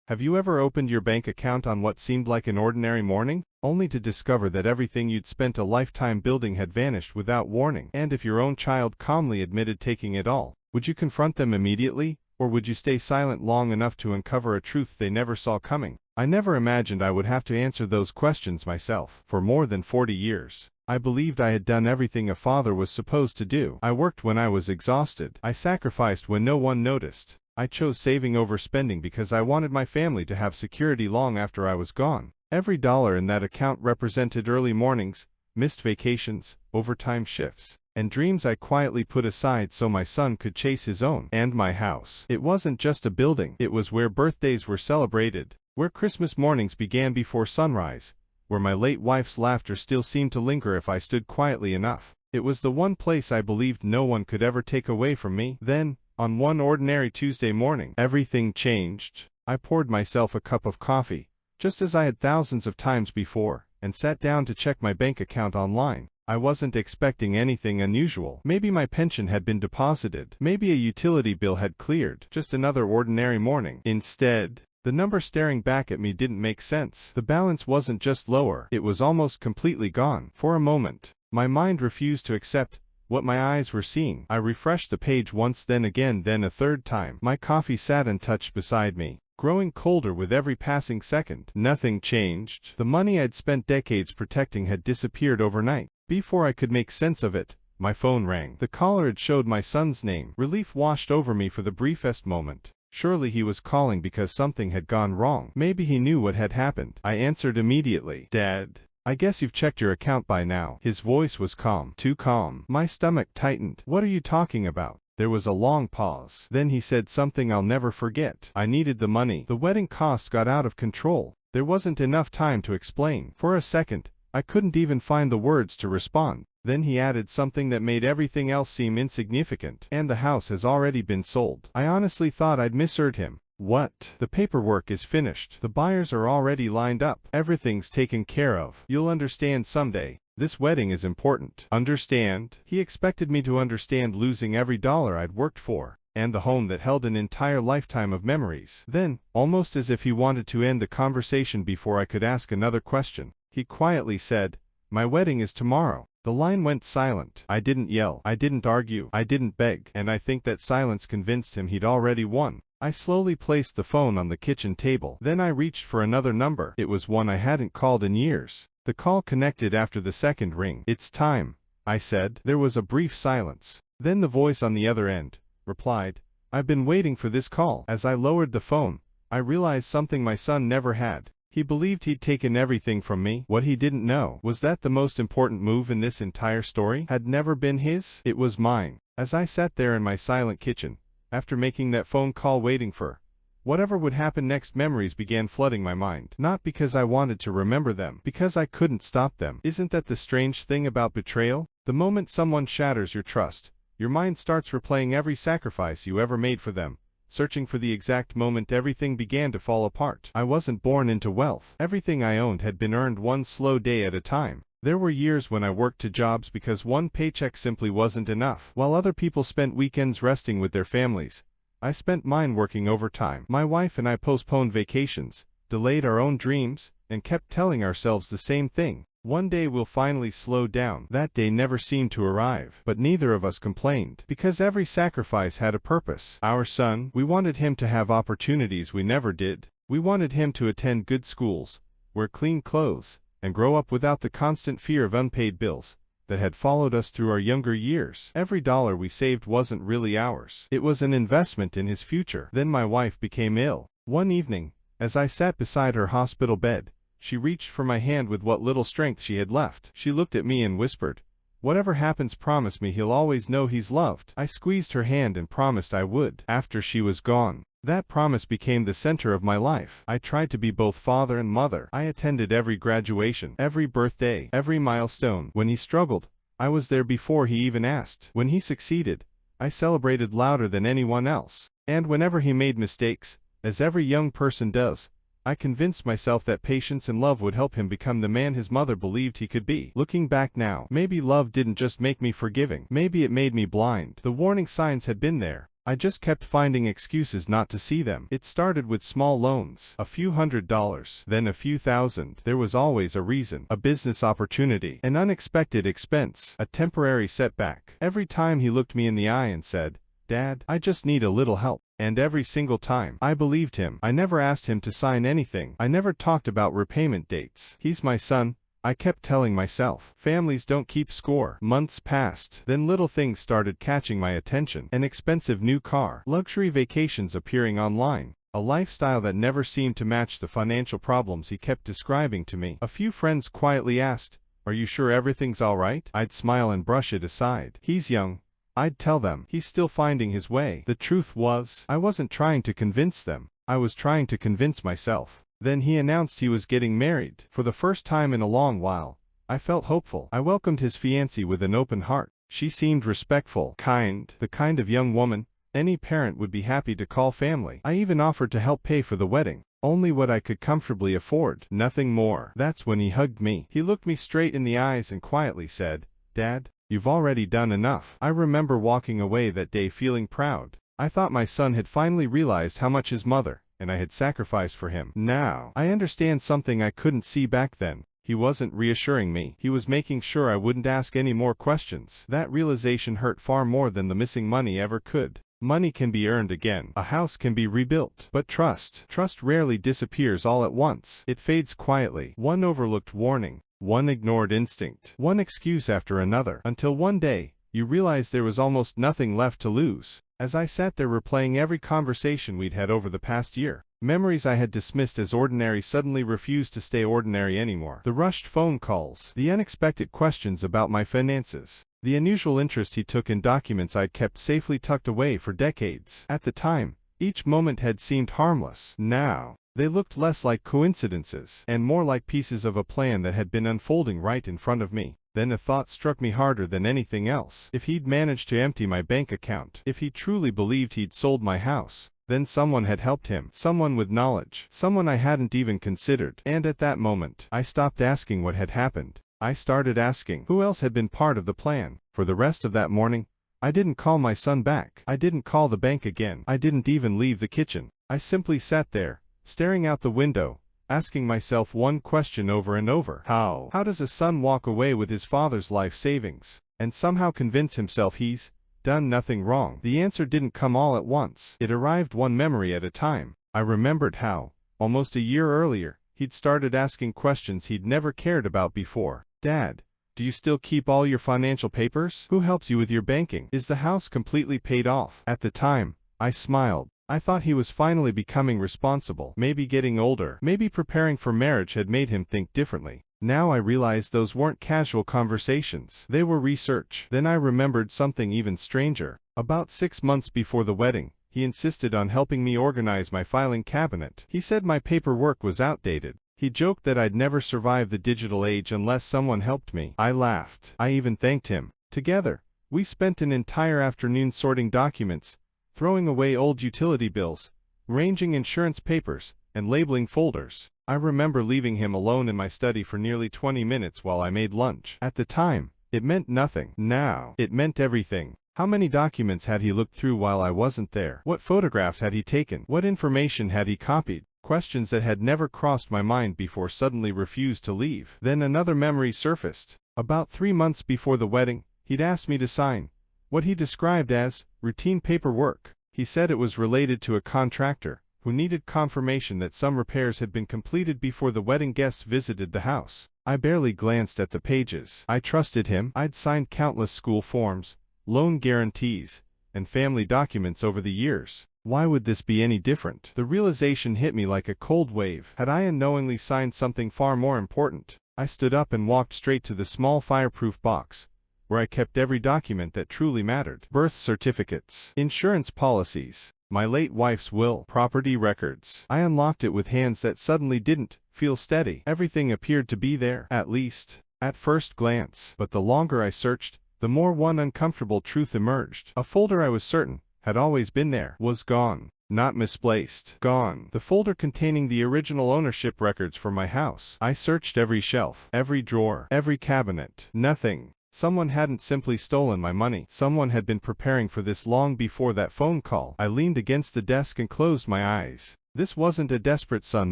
Have you ever opened your bank account on what seemed like an ordinary morning, only to discover that everything you'd spent a lifetime building had vanished without warning? And if your own child calmly admitted taking it all, would you confront them immediately, or would you stay silent long enough to uncover a truth they never saw coming? I never imagined I would have to answer those questions myself. For more than 40 years, I believed I had done everything a father was supposed to do. I worked when I was exhausted. I sacrificed when no one noticed. I chose saving over spending because I wanted my family to have security long after I was gone. Every dollar in that account represented early mornings, missed vacations, overtime shifts, and dreams I quietly put aside so my son could chase his own. And my house. It wasn't just a building. It was where birthdays were celebrated, where Christmas mornings began before sunrise, where my late wife's laughter still seemed to linger if I stood quietly enough. It was the one place I believed no one could ever take away from me. Then, on one ordinary Tuesday morning, everything changed. I poured myself a cup of coffee, just as I had thousands of times before, and sat down to check my bank account online. I wasn't expecting anything unusual. Maybe my pension had been deposited. Maybe a utility bill had cleared. Just another ordinary morning. Instead, the number staring back at me didn't make sense. The balance wasn't just lower, it was almost completely gone. For a moment, my mind refused to accept what my eyes were seeing. I refreshed the page once, then again, then a third time. My coffee sat untouched beside me, growing colder with every passing second. Nothing changed. The money I'd spent decades protecting had disappeared overnight. Before I could make sense of it, my phone rang. The caller had showed my son's name. Relief washed over me for the briefest moment. Surely he was calling because something had gone wrong. Maybe he knew what had happened. I answered immediately. "Dad, I guess you've checked your account by now." His voice was calm. Too calm. My stomach tightened. "What are you talking about?" There was a long pause. Then he said something I'll never forget. "I needed the money. The wedding costs got out of control." There wasn't enough time to explain. For a second, I couldn't even find the words to respond. Then he added something that made everything else seem insignificant. "And the house has already been sold." I honestly thought I'd misheard him. "What?" "The paperwork is finished. The buyers are already lined up. Everything's taken care of. You'll understand someday. This wedding is important." Understand? He expected me to understand losing every dollar I'd worked for, and the home that held an entire lifetime of memories. Then, almost as if he wanted to end the conversation before I could ask another question, he quietly said, "My wedding is tomorrow." The line went silent. I didn't yell. I didn't argue. I didn't beg. And I think that silence convinced him he'd already won. I slowly placed the phone on the kitchen table. Then I reached for another number. It was one I hadn't called in years. The call connected after the second ring. "It's time," I said. There was a brief silence. Then the voice on the other end replied, "I've been waiting for this call." As I lowered the phone, I realized something my son never had. He believed he'd taken everything from me. What he didn't know was that the most important move in this entire story had never been his. It was mine. As I sat there in my silent kitchen, after making that phone call waiting for whatever would happen next, memories began flooding my mind. Not because I wanted to remember them, because I couldn't stop them. Isn't that the strange thing about betrayal? The moment someone shatters your trust, your mind starts replaying every sacrifice you ever made for them, searching for the exact moment everything began to fall apart. I wasn't born into wealth. Everything I owned had been earned one slow day at a time. There were years when I worked two jobs because one paycheck simply wasn't enough. While other people spent weekends resting with their families, I spent mine working overtime. My wife and I postponed vacations, delayed our own dreams, and kept telling ourselves the same thing. One day we'll finally slow down. That day never seemed to arrive, but neither of us complained, because every sacrifice had a purpose. Our son, we wanted him to have opportunities we never did. We wanted him to attend good schools, wear clean clothes, and grow up without the constant fear of unpaid bills that had followed us through our younger years. Every dollar we saved wasn't really ours. It was an investment in his future. Then my wife became ill. One evening, as I sat beside her hospital bed, she reached for my hand with what little strength she had left. She looked at me and whispered, "Whatever happens, promise me he'll always know he's loved." I squeezed her hand and promised I would. After she was gone, that promise became the center of my life. I tried to be both father and mother. I attended every graduation, every birthday, every milestone. When he struggled, I was there before he even asked. When he succeeded, I celebrated louder than anyone else. And whenever he made mistakes, as every young person does, I convinced myself that patience and love would help him become the man his mother believed he could be. Looking back now, maybe love didn't just make me forgiving. Maybe it made me blind. The warning signs had been there, I just kept finding excuses not to see them. It started with small loans, a few $100s, then a few thousand. There was always a reason, a business opportunity, an unexpected expense, a temporary setback. Every time he looked me in the eye and said, "Dad, I just need a little help." And every single time, I believed him. I never asked him to sign anything. I never talked about repayment dates. He's my son, I kept telling myself. Families don't keep score. Months passed. Then little things started catching my attention. An expensive new car, luxury vacations appearing online, a lifestyle that never seemed to match the financial problems he kept describing to me. A few friends quietly asked, "Are you sure everything's all right?" I'd smile and brush it aside. "He's young," I'd tell them. "He's still finding his way." The truth was, I wasn't trying to convince them. I was trying to convince myself. Then he announced he was getting married. For the first time in a long while, I felt hopeful. I welcomed his fiancée with an open heart. She seemed respectful, kind, the kind of young woman any parent would be happy to call family. I even offered to help pay for the wedding. Only what I could comfortably afford, nothing more. That's when he hugged me. He looked me straight in the eyes and quietly said, "Dad, you've already done enough." I remember walking away that day feeling proud. I thought my son had finally realized how much his mother and I had sacrificed for him. Now, I understand something I couldn't see back then. He wasn't reassuring me. He was making sure I wouldn't ask any more questions. That realization hurt far more than the missing money ever could. Money can be earned again. A house can be rebuilt. But trust rarely disappears all at once. It fades quietly. One overlooked warning, one ignored instinct, one excuse after another, until one day, you realize there was almost nothing left to lose. As I sat there replaying every conversation we'd had over the past year, memories I had dismissed as ordinary suddenly refused to stay ordinary anymore. The rushed phone calls, the unexpected questions about my finances, the unusual interest he took in documents I'd kept safely tucked away for decades. At the time, each moment had seemed harmless. Now, they looked less like coincidences, and more like pieces of a plan that had been unfolding right in front of me. Then a thought struck me harder than anything else. If he'd managed to empty my bank account, if he truly believed he'd sold my house, then someone had helped him, someone with knowledge, someone I hadn't even considered. And at that moment, I stopped asking what had happened. I started asking, who else had been part of the plan? For the rest of that morning, I didn't call my son back. I didn't call the bank again. I didn't even leave the kitchen. I simply sat there, staring out the window, asking myself one question over and over. How does a son walk away with his father's life savings, and somehow convince himself he's done nothing wrong? The answer didn't come all at once. It arrived one memory at a time. I remembered how, almost a year earlier, he'd started asking questions he'd never cared about before. "Dad, do you still keep all your financial papers? Who helps you with your banking? Is the house completely paid off?" At the time, I smiled. I thought he was finally becoming responsible. Maybe getting older, maybe preparing for marriage had made him think differently. Now I realized those weren't casual conversations. They were research. Then I remembered something even stranger. About 6 months before the wedding, he insisted on helping me organize my filing cabinet. He said my paperwork was outdated. He joked that I'd never survive the digital age unless someone helped me. I laughed. I even thanked him. Together, we spent an entire afternoon sorting documents, throwing away old utility bills, arranging insurance papers, and labeling folders. I remember leaving him alone in my study for nearly 20 minutes while I made lunch. At the time, it meant nothing. Now, it meant everything. How many documents had he looked through while I wasn't there? What photographs had he taken? What information had he copied? Questions that had never crossed my mind before suddenly refused to leave. Then another memory surfaced. About 3 months before the wedding, he'd asked me to sign what he described as routine paperwork. He said it was related to a contractor who needed confirmation that some repairs had been completed before the wedding guests visited the house. I barely glanced at the pages. I trusted him. I'd signed countless school forms, loan guarantees, and family documents over the years. Why would this be any different? The realization hit me like a cold wave. Had I unknowingly signed something far more important? I stood up and walked straight to the small fireproof box, where I kept every document that truly mattered. Birth certificates, insurance policies, my late wife's will, property records. I unlocked it with hands that suddenly didn't feel steady. Everything appeared to be there, at least at first glance. But the longer I searched, the more one uncomfortable truth emerged. A folder I was certain had always been there was gone. Not misplaced. Gone. The folder containing the original ownership records for my house. I searched every shelf, every drawer, every cabinet. Nothing. Someone hadn't simply stolen my money. Someone had been preparing for this long before that phone call. I leaned against the desk and closed my eyes. This wasn't a desperate son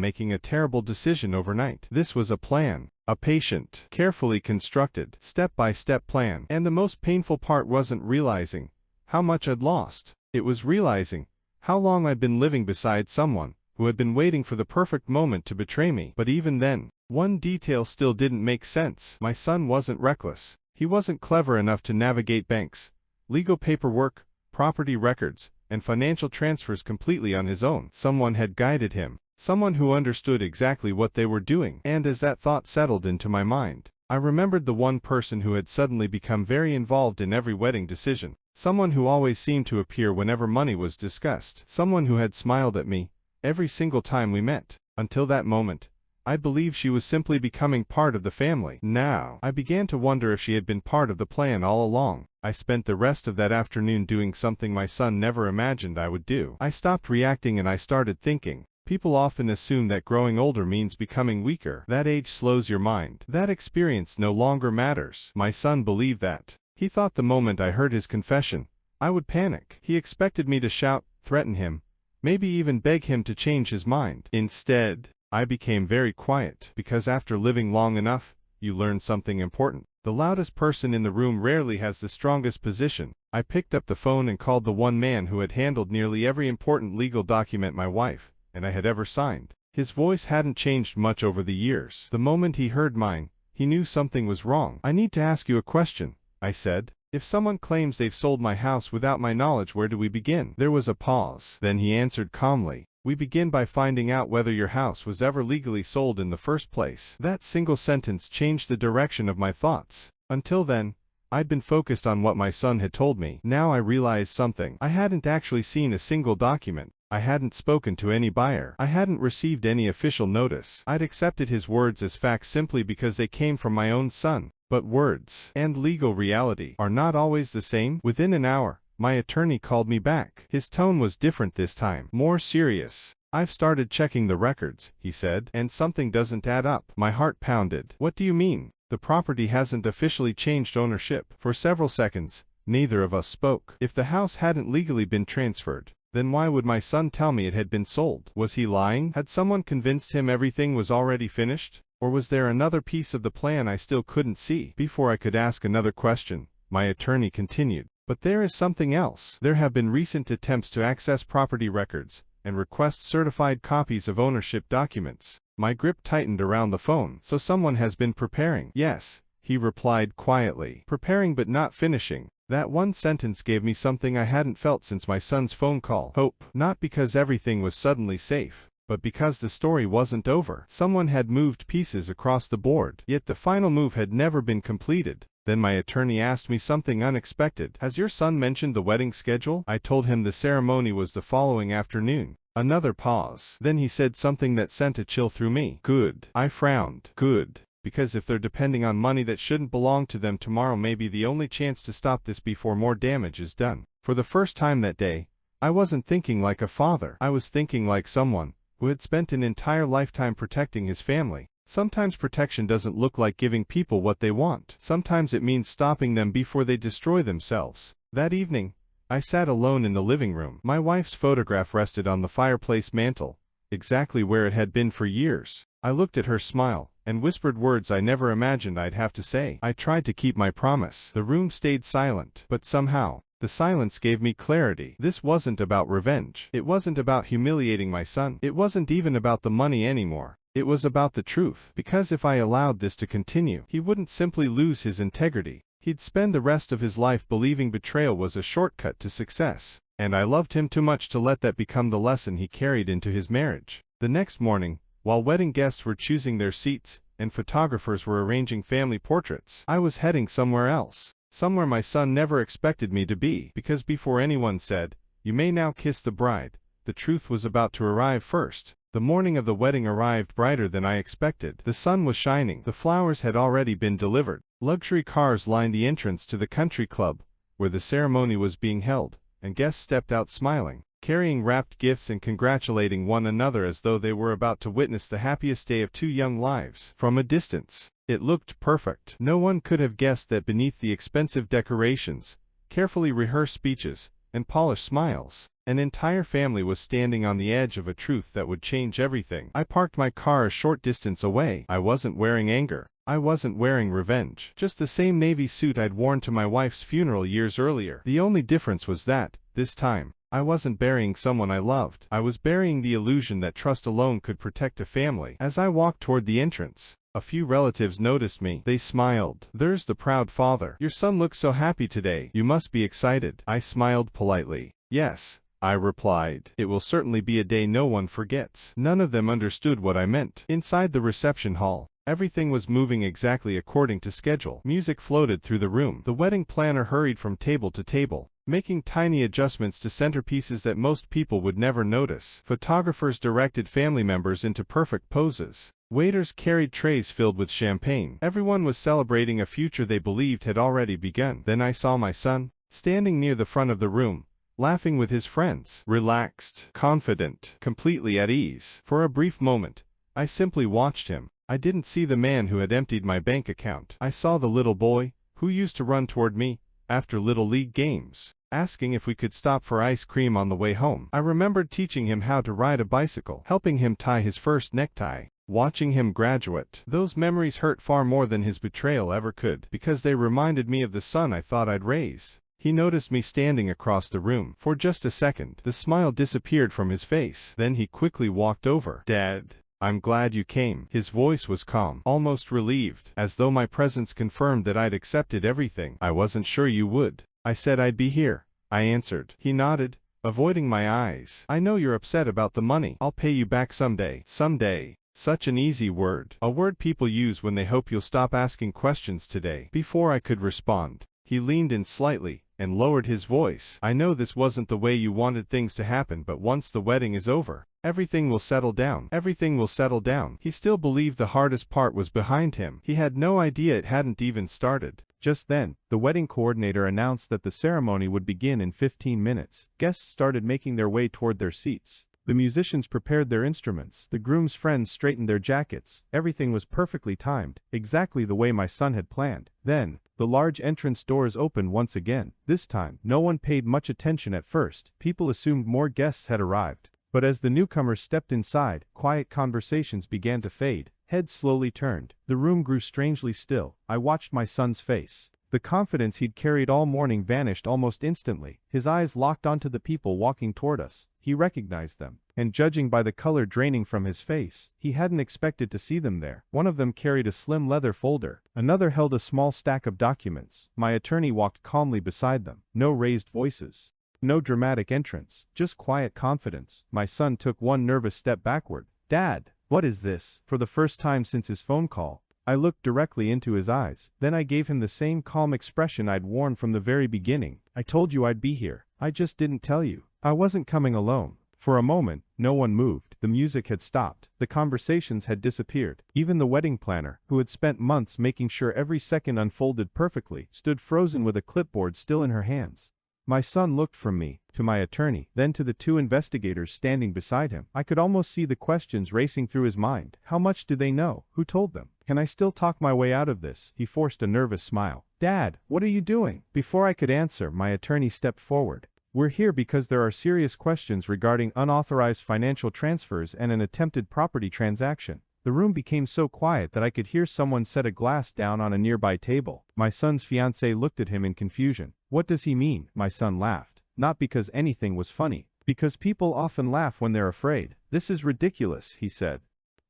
making a terrible decision overnight. This was a plan. A patient, carefully constructed, step-by-step plan. And the most painful part wasn't realizing how much I'd lost. It was realizing how long I'd been living beside someone who had been waiting for the perfect moment to betray me. But even then, one detail still didn't make sense. My son wasn't reckless. He wasn't clever enough to navigate banks, legal paperwork, property records, and financial transfers completely on his own. Someone had guided him. Someone who understood exactly what they were doing. And as that thought settled into my mind, I remembered the one person who had suddenly become very involved in every wedding decision. Someone who always seemed to appear whenever money was discussed. Someone who had smiled at me every single time we met. Until that moment, I believed she was simply becoming part of the family. Now, I began to wonder if she had been part of the plan all along. I spent the rest of that afternoon doing something my son never imagined I would do. I stopped reacting and I started thinking. People often assume that growing older means becoming weaker. That age slows your mind. That experience no longer matters. My son believed that. He thought the moment I heard his confession, I would panic. He expected me to shout, threaten him, maybe even beg him to change his mind. Instead, I became very quiet, because after living long enough, you learn something important. The loudest person in the room rarely has the strongest position. I picked up the phone and called the one man who had handled nearly every important legal document my wife and I had ever signed. His voice hadn't changed much over the years. The moment he heard mine, he knew something was wrong. "I need to ask you a question," I said. "If someone claims they've sold my house without my knowledge, where do we begin?" There was a pause. Then he answered calmly, "We begin by finding out whether your house was ever legally sold in the first place." That single sentence changed the direction of my thoughts. Until then, I'd been focused on what my son had told me. Now I realized something. I hadn't actually seen a single document. I hadn't spoken to any buyer. I hadn't received any official notice. I'd accepted his words as facts simply because they came from my own son. But words and legal reality are not always the same. Within an hour, my attorney called me back. His tone was different this time, more serious. "I've started checking the records," he said, "and something doesn't add up." My heart pounded. "What do you mean?" "The property hasn't officially changed ownership." For several seconds, neither of us spoke. If the house hadn't legally been transferred, then why would my son tell me it had been sold? Was he lying? Had someone convinced him everything was already finished? Or was there another piece of the plan I still couldn't see? Before I could ask another question, my attorney continued, "But there is something else. There have been recent attempts to access property records and request certified copies of ownership documents." My grip tightened around the phone. "So someone has been preparing?" "Yes," he replied quietly. "Preparing but not finishing." That one sentence gave me something I hadn't felt since my son's phone call. Hope. Not because everything was suddenly safe, but because the story wasn't over. Someone had moved pieces across the board, yet the final move had never been completed. Then my attorney asked me something unexpected. "Has your son mentioned the wedding schedule?" I told him the ceremony was the following afternoon. Another pause. Then he said something that sent a chill through me. "Good." I frowned. "Good. Because if they're depending on money that shouldn't belong to them, tomorrow may be the only chance to stop this before more damage is done." For the first time that day, I wasn't thinking like a father. I was thinking like someone who had spent an entire lifetime protecting his family. Sometimes protection doesn't look like giving people what they want. Sometimes it means stopping them before they destroy themselves. That evening, I sat alone in the living room. My wife's photograph rested on the fireplace mantel, exactly where it had been for years. I looked at her smile and whispered words I never imagined I'd have to say. I tried to keep my promise. The room stayed silent, but somehow, the silence gave me clarity. This wasn't about revenge. It wasn't about humiliating my son. It wasn't even about the money anymore. It was about the truth. Because if I allowed this to continue, he wouldn't simply lose his integrity. He'd spend the rest of his life believing betrayal was a shortcut to success. And I loved him too much to let that become the lesson he carried into his marriage. The next morning, while wedding guests were choosing their seats and photographers were arranging family portraits, I was heading somewhere else. Somewhere my son never expected me to be. Because before anyone said, "You may now kiss the bride," the truth was about to arrive first. The morning of the wedding arrived brighter than I expected. The sun was shining. The flowers had already been delivered. Luxury cars lined the entrance to the country club, where the ceremony was being held, and guests stepped out smiling, carrying wrapped gifts and congratulating one another as though they were about to witness the happiest day of two young lives. From a distance, It looked perfect. No one could have guessed that beneath the expensive decorations, carefully rehearsed speeches, and polished smiles, an entire family was standing on the edge of a truth that would change everything. I parked my car a short distance away. I wasn't wearing anger. I wasn't wearing revenge. Just the same navy suit I'd worn to my wife's funeral years earlier. The only difference was that, this time, I wasn't burying someone I loved. I was burying the illusion that trust alone could protect a family. As I walked toward the entrance, a few relatives noticed me. They smiled. "There's the proud father. Your son looks so happy today. You must be excited." I smiled politely. "Yes," I replied. "It will certainly be a day no one forgets." None of them understood what I meant. Inside the reception hall, everything was moving exactly according to schedule. Music floated through the room. The wedding planner hurried from table to table, making tiny adjustments to centerpieces that most people would never notice. Photographers directed family members into perfect poses. Waiters carried trays filled with champagne. Everyone was celebrating a future they believed had already begun. Then I saw my son, standing near the front of the room, laughing with his friends, relaxed, confident, completely at ease. For a brief moment, I simply watched him. I didn't see the man who had emptied my bank account. I saw the little boy, who used to run toward me, after Little League games, asking if we could stop for ice cream on the way home. I remembered teaching him how to ride a bicycle, helping him tie his first necktie, watching him graduate. Those memories hurt far more than his betrayal ever could, because they reminded me of the son I thought I'd raise. He noticed me standing across the room. For just a second, the smile disappeared from his face. Then he quickly walked over. "Dad, I'm glad you came." His voice was calm, almost relieved, as though my presence confirmed that I'd accepted everything. "I wasn't sure you would. I said I'd be here," I answered. He nodded, avoiding my eyes. "I know you're upset about the money. I'll pay you back someday." Someday. Such an easy word. A word people use when they hope you'll stop asking questions today. Before I could respond, he leaned in slightly and lowered his voice. "I know this wasn't the way you wanted things to happen, but once the wedding is over, everything will settle down. Everything will settle down." He still believed the hardest part was behind him. He had no idea it hadn't even started. Just then, the wedding coordinator announced that the ceremony would begin in 15 minutes. Guests started making their way toward their seats. The musicians prepared their instruments. The groom's friends straightened their jackets. Everything was perfectly timed, exactly the way my son had planned. Then, the large entrance doors opened once again. This time, no one paid much attention at first. People assumed more guests had arrived. But as the newcomers stepped inside, quiet conversations began to fade. Heads slowly turned. The room grew strangely still. I watched my son's face. The confidence he'd carried all morning vanished almost instantly. His eyes locked onto the people walking toward us. He recognized them, and judging by the color draining from his face, he hadn't expected to see them there. One of them carried a slim leather folder. Another held a small stack of documents. My attorney walked calmly beside them. No raised voices. No dramatic entrance. Just quiet confidence. My son took one nervous step backward. "Dad, what is this?" For the first time since his phone call, I looked directly into his eyes. Then I gave him the same calm expression I'd worn from the very beginning. "I told you I'd be here. I just didn't tell you. I wasn't coming alone." For a moment, no one moved. The music had stopped. The conversations had disappeared. Even the wedding planner, who had spent months making sure every second unfolded perfectly, stood frozen with a clipboard still in her hands. My son looked from me, to my attorney, then to the two investigators standing beside him. I could almost see the questions racing through his mind. How much did they know? Who told them? Can I still talk my way out of this? He forced a nervous smile. "Dad, what are you doing?" Before I could answer, my attorney stepped forward. "We're here because there are serious questions regarding unauthorized financial transfers and an attempted property transaction." The room became so quiet that I could hear someone set a glass down on a nearby table. My son's fiancée looked at him in confusion. "What does he mean?" My son laughed. Not because anything was funny, because people often laugh when they're afraid. "This is ridiculous," he said.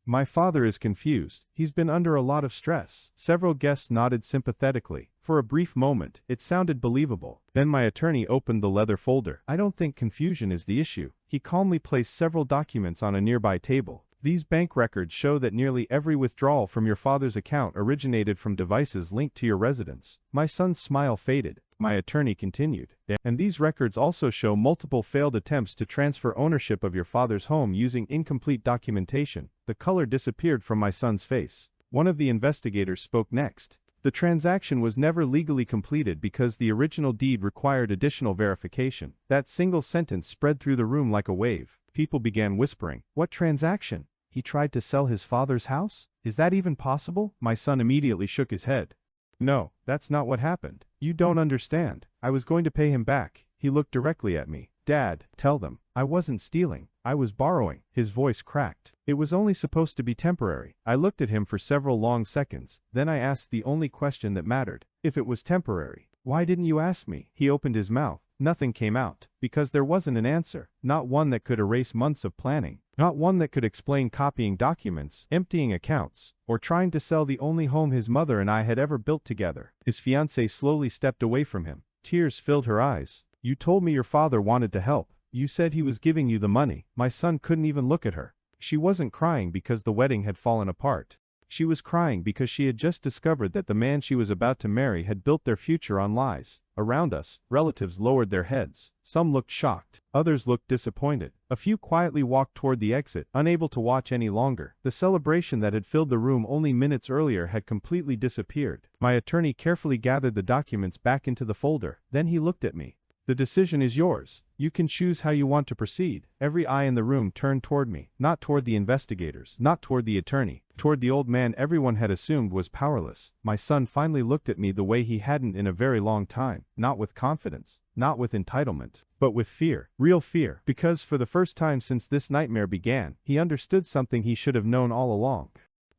"My father is confused. He's been under a lot of stress." Several guests nodded sympathetically. For a brief moment, it sounded believable. Then my attorney opened the leather folder. "I don't think confusion is the issue." He calmly placed several documents on a nearby table. "These bank records show that nearly every withdrawal from your father's account originated from devices linked to your residence." My son's smile faded. My attorney continued. "And these records also show multiple failed attempts to transfer ownership of your father's home using incomplete documentation." The color disappeared from my son's face. One of the investigators spoke next. "The transaction was never legally completed because the original deed required additional verification." That single sentence spread through the room like a wave. People began whispering. "What transaction?" He tried to sell his father's house? Is that even possible? My son immediately shook his head. No, that's not what happened. You don't understand. I was going to pay him back. He looked directly at me. Dad, tell them. I wasn't stealing. I was borrowing. His voice cracked. It was only supposed to be temporary. I looked at him for several long seconds. Then I asked the only question that mattered. If it was temporary, why didn't you ask me? He opened his mouth. Nothing came out. Because there wasn't an answer. Not one that could erase months of planning. Not one that could explain copying documents, emptying accounts, or trying to sell the only home his mother and I had ever built together. His fiancée slowly stepped away from him. Tears filled her eyes. You told me your father wanted to help. You said he was giving you the money. My son couldn't even look at her. She wasn't crying because the wedding had fallen apart. She was crying because she had just discovered that the man she was about to marry had built their future on lies. Around us, relatives lowered their heads. Some looked shocked. Others looked disappointed. A few quietly walked toward the exit, unable to watch any longer. The celebration that had filled the room only minutes earlier had completely disappeared. My attorney carefully gathered the documents back into the folder. Then he looked at me. The decision is yours. You can choose how you want to proceed. Every eye in the room turned toward me, not toward the investigators, not toward the attorney, toward the old man everyone had assumed was powerless. My son finally looked at me the way he hadn't in a very long time, not with confidence, not with entitlement, but with fear, real fear, because for the first time since this nightmare began, he understood something he should have known all along.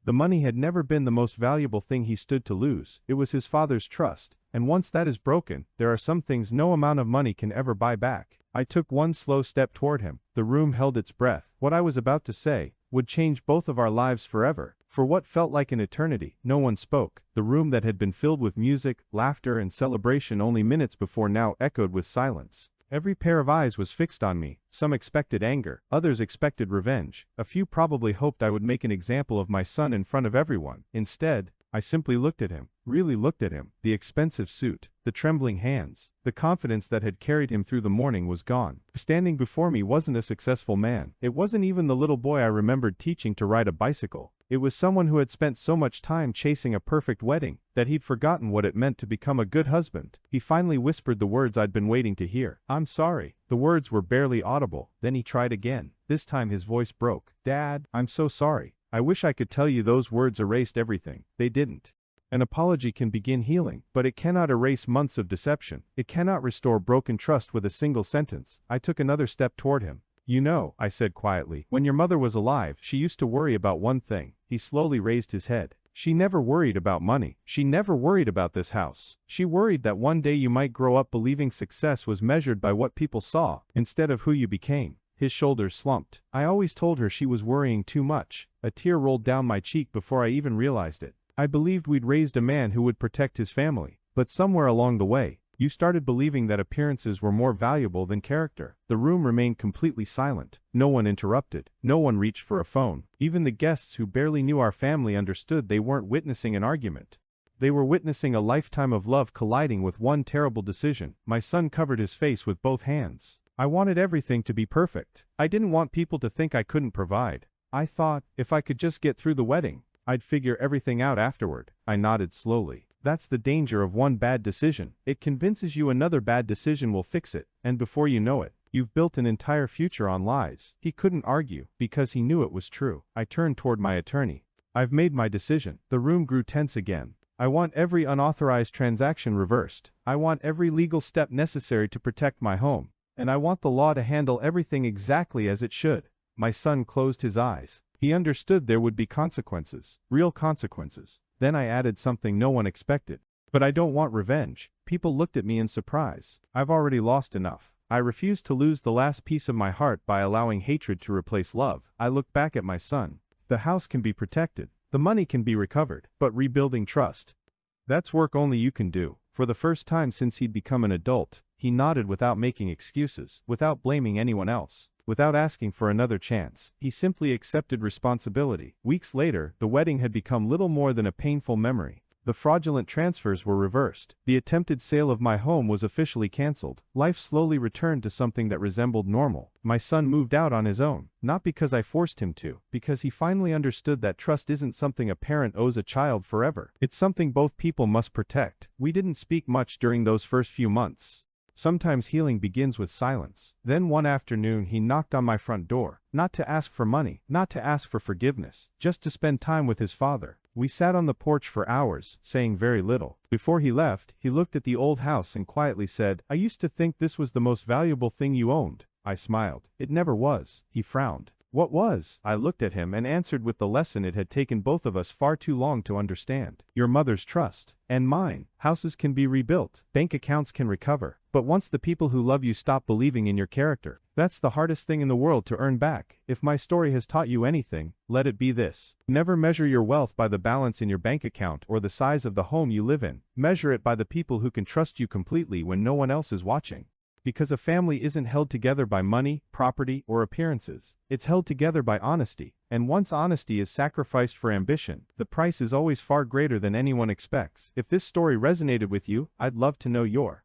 The money had never been the most valuable thing he stood to lose. It was his father's trust, and once that is broken, there are some things no amount of money can ever buy back. I took one slow step toward him. The room held its breath. What I was about to say would change both of our lives forever. For what felt like an eternity, no one spoke. The room that had been filled with music, laughter, and celebration only minutes before now echoed with silence. Every pair of eyes was fixed on me. Some expected anger, others expected revenge. A few probably hoped I would make an example of my son in front of everyone. Instead, I simply looked at him, really looked at him. The expensive suit, the trembling hands, the confidence that had carried him through the morning was gone. Standing before me wasn't a successful man. It wasn't even the little boy I remembered teaching to ride a bicycle. It was someone who had spent so much time chasing a perfect wedding that he'd forgotten what it meant to become a good husband. He finally whispered the words I'd been waiting to hear. I'm sorry. The words were barely audible. Then he tried again. This time his voice broke. Dad, I'm so sorry. I wish I could tell you those words erased everything. They didn't. An apology can begin healing, but it cannot erase months of deception. It cannot restore broken trust with a single sentence. I took another step toward him. You know, I said quietly, when your mother was alive, she used to worry about one thing. He slowly raised his head. She never worried about money. She never worried about this house. She worried that one day you might grow up believing success was measured by what people saw, instead of who you became. His shoulders slumped. I always told her she was worrying too much. A tear rolled down my cheek before I even realized it. I believed we'd raised a man who would protect his family. But somewhere along the way, you started believing that appearances were more valuable than character. The room remained completely silent. No one interrupted. No one reached for a phone. Even the guests who barely knew our family understood they weren't witnessing an argument. They were witnessing a lifetime of love colliding with one terrible decision. My son covered his face with both hands. I wanted everything to be perfect. I didn't want people to think I couldn't provide. I thought, if I could just get through the wedding, I'd figure everything out afterward. I nodded slowly. That's the danger of one bad decision. It convinces you another bad decision will fix it, and before you know it, you've built an entire future on lies. He couldn't argue, because he knew it was true. I turned toward my attorney. I've made my decision. The room grew tense again. I want every unauthorized transaction reversed. I want every legal step necessary to protect my home. And I want the law to handle everything exactly as it should. My son closed his eyes. He understood there would be consequences. Real consequences. Then I added something no one expected. But I don't want revenge. People looked at me in surprise. I've already lost enough. I refused to lose the last piece of my heart by allowing hatred to replace love. I looked back at my son. The house can be protected. The money can be recovered. But rebuilding trust, that's work only you can do. For the first time since he'd become an adult, he nodded without making excuses, without blaming anyone else, without asking for another chance. He simply accepted responsibility. Weeks later, the wedding had become little more than a painful memory. The fraudulent transfers were reversed. The attempted sale of my home was officially canceled. Life slowly returned to something that resembled normal. My son moved out on his own, not because I forced him to, because he finally understood that trust isn't something a parent owes a child forever. It's something both people must protect. We didn't speak much during those first few months. Sometimes healing begins with silence. Then one afternoon he knocked on my front door, not to ask for money, not to ask for forgiveness, just to spend time with his father. We sat on the porch for hours, saying very little. Before he left, he looked at the old house and quietly said, "I used to think this was the most valuable thing you owned." I smiled. "It never was." He frowned. "What was?" I looked at him and answered with the lesson it had taken both of us far too long to understand. "Your mother's trust. And mine. Houses can be rebuilt. Bank accounts can recover. But once the people who love you stop believing in your character, that's the hardest thing in the world to earn back. If my story has taught you anything, let it be this. Never measure your wealth by the balance in your bank account or the size of the home you live in. Measure it by the people who can trust you completely when no one else is watching. Because a family isn't held together by money, property, or appearances. It's held together by honesty. And once honesty is sacrificed for ambition, the price is always far greater than anyone expects. If this story resonated with you, I'd love to know your